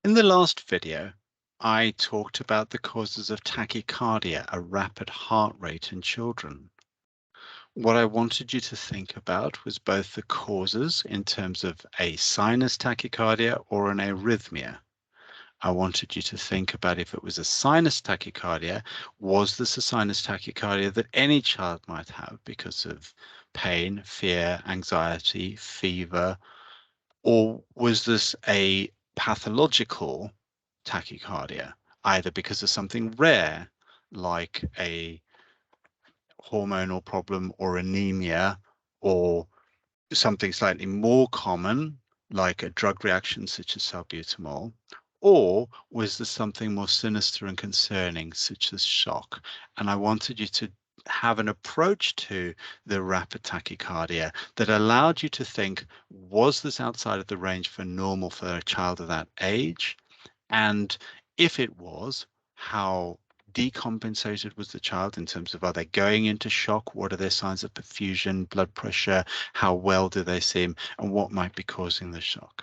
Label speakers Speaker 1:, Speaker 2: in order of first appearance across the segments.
Speaker 1: In the last video, I talked about the causes of tachycardia, a rapid heart rate in children. What I wanted you to think about was both the causes in terms of a sinus tachycardia or an arrhythmia. I wanted you to think about if it was a sinus tachycardia, was this a sinus tachycardia that any child might have because of pain, fear, anxiety, fever, or was this a pathological tachycardia, either because of something rare like a hormonal problem or anemia, or something slightly more common like a drug reaction such as salbutamol, or was there something more sinister and concerning such as shock? And I wanted you to have an approach to the rapid tachycardia that allowed you to think, was this outside of the range for normal for a child of that age? And if it was, how decompensated was the child in terms of, are they going into shock? What are their signs of perfusion, blood pressure? How well do they seem? And what might be causing the shock?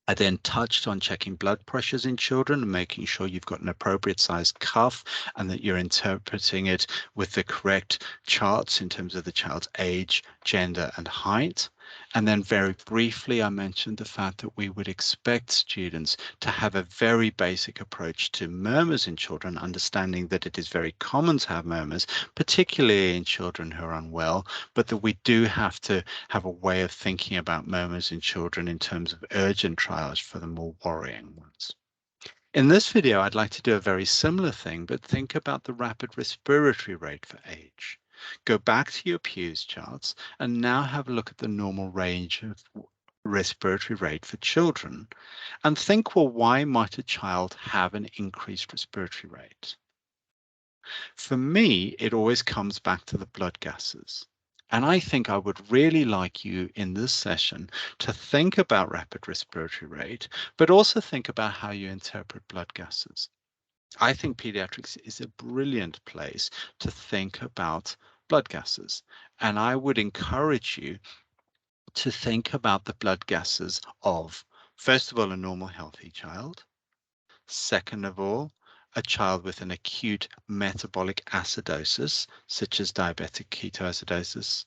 Speaker 1: I then touched on checking blood pressures in children and making sure you've got an appropriate sized cuff and that you're interpreting it with the correct charts in terms of the child's age, gender, and height. And then very briefly, I mentioned the fact that we would expect students to have a very basic approach to murmurs in children, understanding that it is very common to have murmurs, particularly in children who are unwell, but that we do have to have a way of thinking about murmurs in children in terms of urgent triage for the more worrying ones. In this video, I'd like to do a very similar thing, but think about the rapid respiratory rate for age. Go back to your Pews charts and now have a look at the normal range of respiratory rate for children and think, well, why might a child have an increased respiratory rate? For me, it always comes back to the blood gases. And I think I would really like you in this session to think about rapid respiratory rate, but also think about how you interpret blood gases. I think pediatrics is a brilliant place to think about blood gases. And I would encourage you to think about the blood gases of, first of all, a normal healthy child. Second of all, a child with an acute metabolic acidosis, such as diabetic ketoacidosis.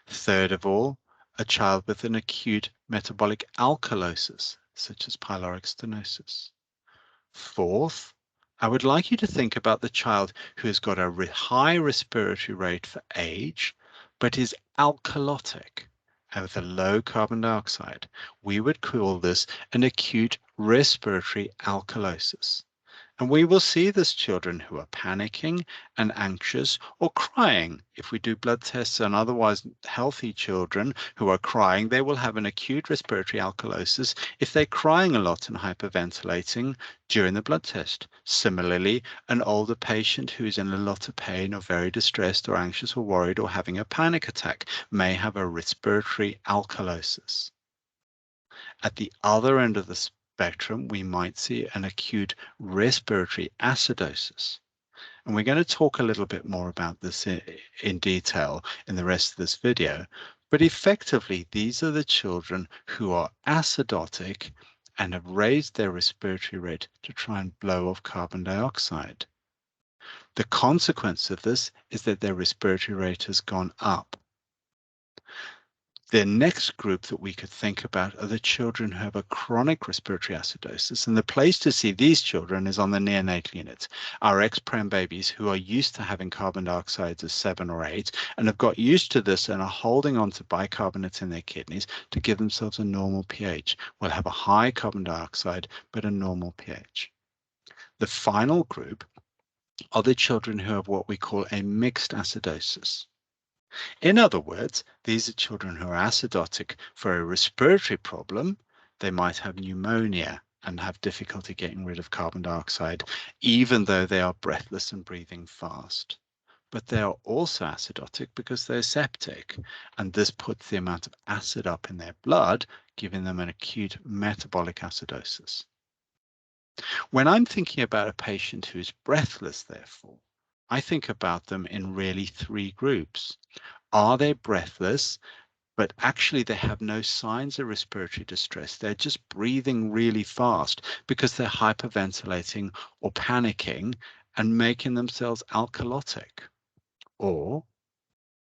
Speaker 1: Third of all, a child with an acute metabolic alkalosis, such as pyloric stenosis. Fourth, I would like you to think about the child who has got a high respiratory rate for age, but is alkalotic and with a low carbon dioxide. We would call this an acute respiratory alkalosis. And we will see this children who are panicking and anxious or crying. If we do blood tests on otherwise healthy children who are crying, they will have an acute respiratory alkalosis if they're crying a lot and hyperventilating during the blood test. Similarly, an older patient who is in a lot of pain or very distressed or anxious or worried or having a panic attack may have a respiratory alkalosis. At the other end of the spectrum, we might see an acute respiratory acidosis. And we're going to talk a little bit more about this in detail in the rest of this video. But effectively, these are the children who are acidotic and have raised their respiratory rate to try and blow off carbon dioxide. The consequence of this is that their respiratory rate has gone up. The next group that we could think about are the children who have a chronic respiratory acidosis. And the place to see these children is on the neonatal unit. Our ex-prem babies who are used to having carbon dioxides of 7 or 8 and have got used to this and are holding on to bicarbonate in their kidneys to give themselves a normal pH will have a high carbon dioxide, but a normal pH. The final group are the children who have what we call a mixed acidosis. In other words, these are children who are acidotic for a respiratory problem. They might have pneumonia and have difficulty getting rid of carbon dioxide, even though they are breathless and breathing fast. But they are also acidotic because they're septic, and this puts the amount of acid up in their blood, giving them an acute metabolic acidosis. When I'm thinking about a patient who's breathless, therefore, I think about them in really 3 groups. Are they breathless, but actually they have no signs of respiratory distress. They're just breathing really fast because they're hyperventilating or panicking and making themselves alkalotic? Or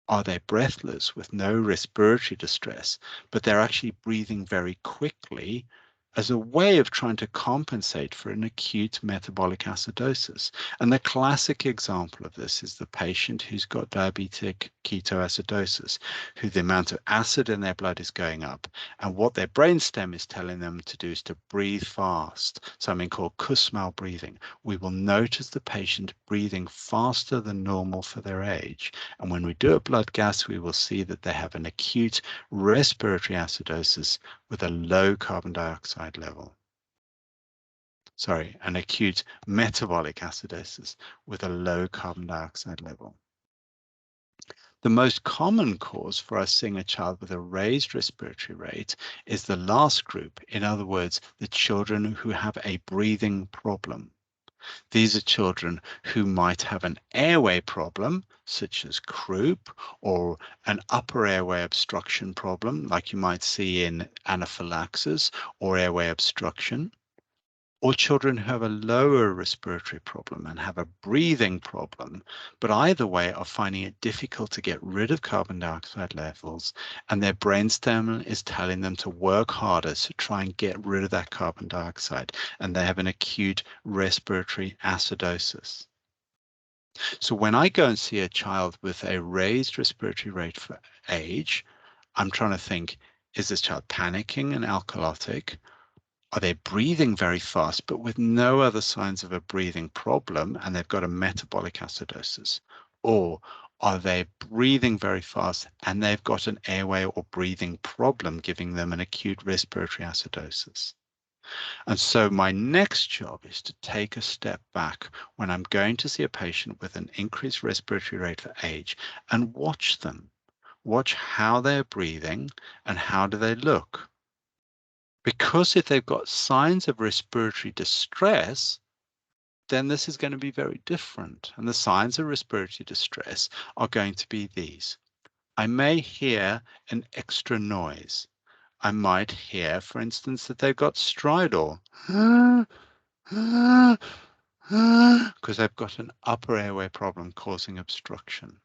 Speaker 1: are they breathless with no respiratory distress, but they're actually breathing very quickly as a way of trying to compensate for an acute metabolic acidosis? And the classic example of this is the patient who's got diabetic ketoacidosis, who the amount of acid in their blood is going up. And what their brainstem is telling them to do is to breathe fast, something called Kussmaul breathing. We will notice the patient breathing faster than normal for their age. And when we do a blood gas, we will see that they have an acute respiratory acidosis with a low carbon dioxide level. Sorry, an acute metabolic acidosis with a low carbon dioxide level. The most common cause for us seeing a child with a raised respiratory rate is the last group. In other words, the children who have a breathing problem. These are children who might have an airway problem, such as croup, or an upper airway obstruction problem, like you might see in anaphylaxis or airway obstruction, or children who have a lower respiratory problem and have a breathing problem, but either way are finding it difficult to get rid of carbon dioxide levels, and their brainstem is telling them to work harder to try and get rid of that carbon dioxide, and they have an acute respiratory acidosis. So when I go and see a child with a raised respiratory rate for age, I'm trying to think, is this child panicking and alkalotic? Are they breathing very fast, but with no other signs of a breathing problem, and they've got a metabolic acidosis? Or are they breathing very fast and they've got an airway or breathing problem, giving them an acute respiratory acidosis? And so my next job is to take a step back when I'm going to see a patient with an increased respiratory rate for age and watch them. Watch how they're breathing and how do they look. Because if they've got signs of respiratory distress, then this is going to be very different. And the signs of respiratory distress are going to be these. I may hear an extra noise. I might hear, for instance, that they've got stridor, because they've got an upper airway problem causing obstruction.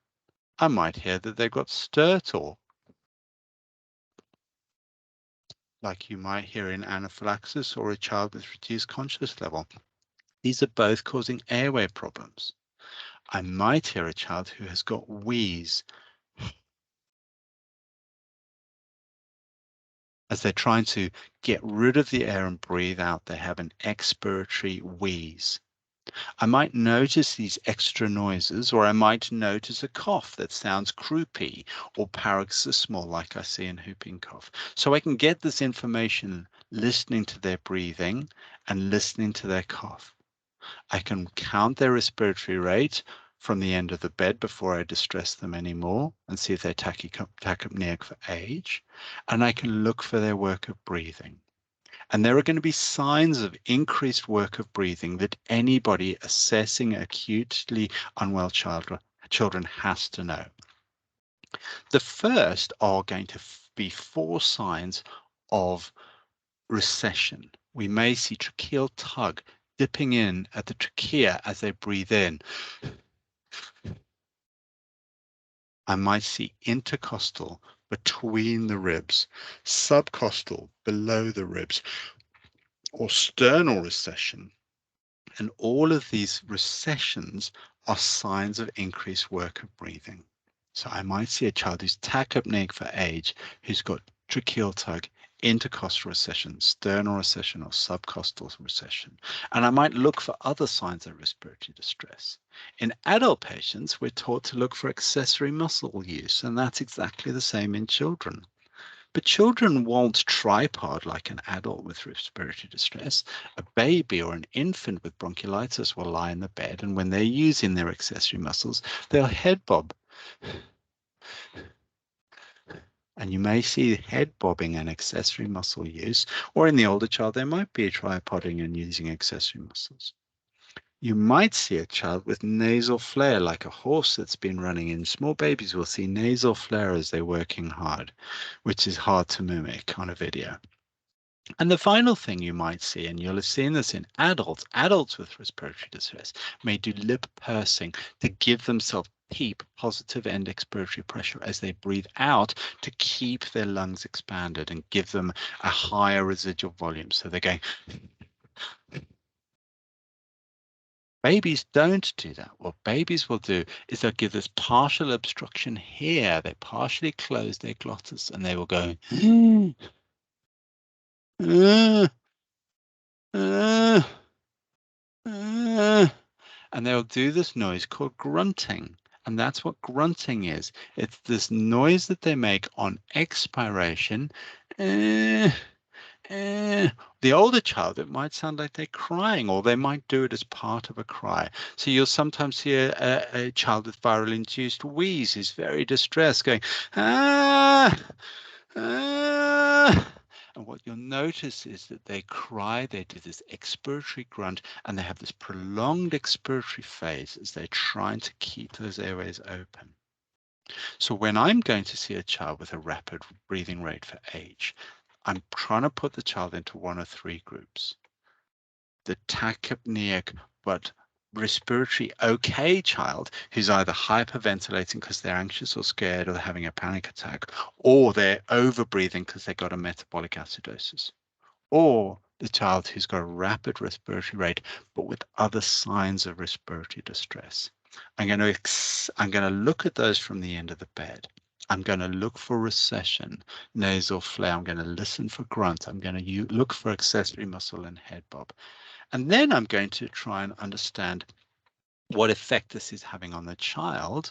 Speaker 1: I might hear that they've got stertor, like you might hear in anaphylaxis or a child with reduced conscious level. These are both causing airway problems. I might hear a child who has got wheeze as they're trying to get rid of the air and breathe out. They have an expiratory wheeze. I might notice these extra noises, or I might notice a cough that sounds croupy or paroxysmal, like I see in whooping cough. So I can get this information listening to their breathing and listening to their cough. I can count their respiratory rate from the end of the bed before I distress them anymore and see if they're tachypneic for age. And I can look for their work of breathing. And there are going to be signs of increased work of breathing that anybody assessing acutely unwell children has to know. The first are going to be 4 signs of recession. We may see tracheal tug dipping in at the trachea as they breathe in. I might see intercostal between the ribs, subcostal below the ribs, or sternal recession. And all of these recessions are signs of increased work of breathing. So I might see a child who's tachypneic for age, who's got tracheal tug, intercostal recession, sternal recession, or subcostal recession. And I might look for other signs of respiratory distress. In adult patients, we're taught to look for accessory muscle use, and that's exactly the same in children. But children won't tripod like an adult with respiratory distress. A baby or an infant with bronchiolitis will lie in the bed, and when they're using their accessory muscles, they'll head bob. And you may see head bobbing and accessory muscle use, or in the older child, there might be tripoding and using accessory muscles. You might see a child with nasal flare, like a horse that's been running in. Small babies will see nasal flare as they're working hard, which is hard to mimic on a video. And the final thing you might see, and you'll have seen this in adults, adults with respiratory distress may do lip pursing to give themselves positive end expiratory pressure as they breathe out to keep their lungs expanded and give them a higher residual volume. So they're going. Babies don't do that. What babies will do is they'll give this partial obstruction here. They partially close their glottis and they will go, and they'll do this noise called grunting. And that's what grunting is. It's this noise that they make on expiration. The older child, it might sound like they're crying, or they might do it as part of a cry. So you'll sometimes hear a child with viral induced wheeze who's very distressed going, ah, ah. And what you'll notice is that they cry, they do this expiratory grunt, and they have this prolonged expiratory phase as they're trying to keep those airways open. So when I'm going to see a child with a rapid breathing rate for age, I'm trying to put the child into one of three groups. The tachypneic but respiratory okay child who's either hyperventilating because they're anxious or scared or they're having a panic attack, or they're overbreathing because they've got a metabolic acidosis, or the child who's got a rapid respiratory rate but with other signs of respiratory distress. I'm going to look at those from the end of the bed. I'm going to look for recession, nasal flare. I'm going to listen for grunt. I'm going to look for accessory muscle and head bob. And then I'm going to try and understand what effect this is having on the child.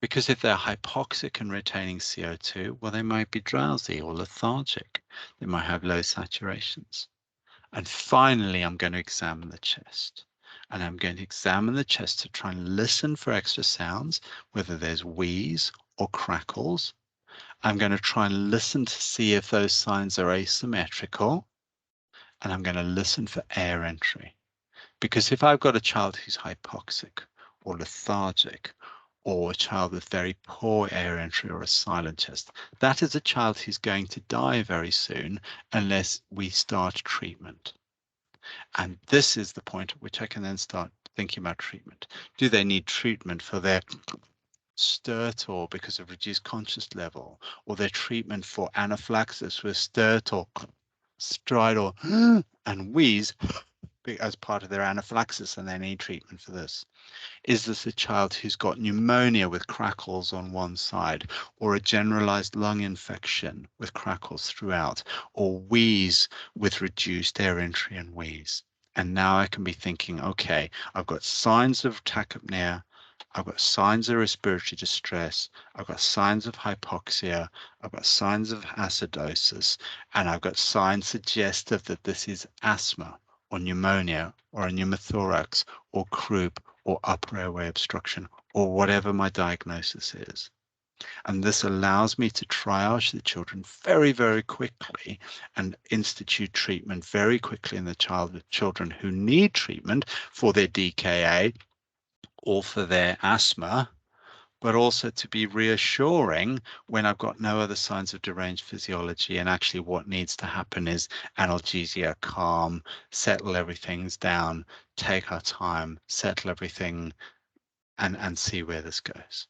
Speaker 1: Because if they're hypoxic and retaining CO2, well, they might be drowsy or lethargic. They might have low saturations. And finally, I'm going to examine the chest. And I'm going to examine the chest to try and listen for extra sounds, whether there's wheeze or crackles. I'm going to try and listen to see if those signs are asymmetrical. And I'm going to listen for air entry. Because if I've got a child who's hypoxic or lethargic, or a child with very poor air entry or a silent chest, that is a child who's going to die very soon unless we start treatment. And this is the point at which I can then start thinking about treatment. Do they need treatment for their stertor because of reduced conscious level, or their treatment for anaphylaxis with stertor, stridor, and wheeze as part of their anaphylaxis, and they need treatment for this? Is this a child who's got pneumonia with crackles on one side, or a generalized lung infection with crackles throughout, or wheeze with reduced air entry and wheeze? And now I can be thinking, okay, I've got signs of tachypnea, I've got signs of respiratory distress, I've got signs of hypoxia, I've got signs of acidosis, and I've got signs suggestive that this is asthma or pneumonia or a pneumothorax or croup or upper airway obstruction or whatever my diagnosis is. And this allows me to triage the children very, very quickly and institute treatment very quickly in the children who need treatment for their DKA or for their asthma, but also to be reassuring when I've got no other signs of deranged physiology. And actually what needs to happen is analgesia, calm, settle everything down, take our time, settle everything, and see where this goes.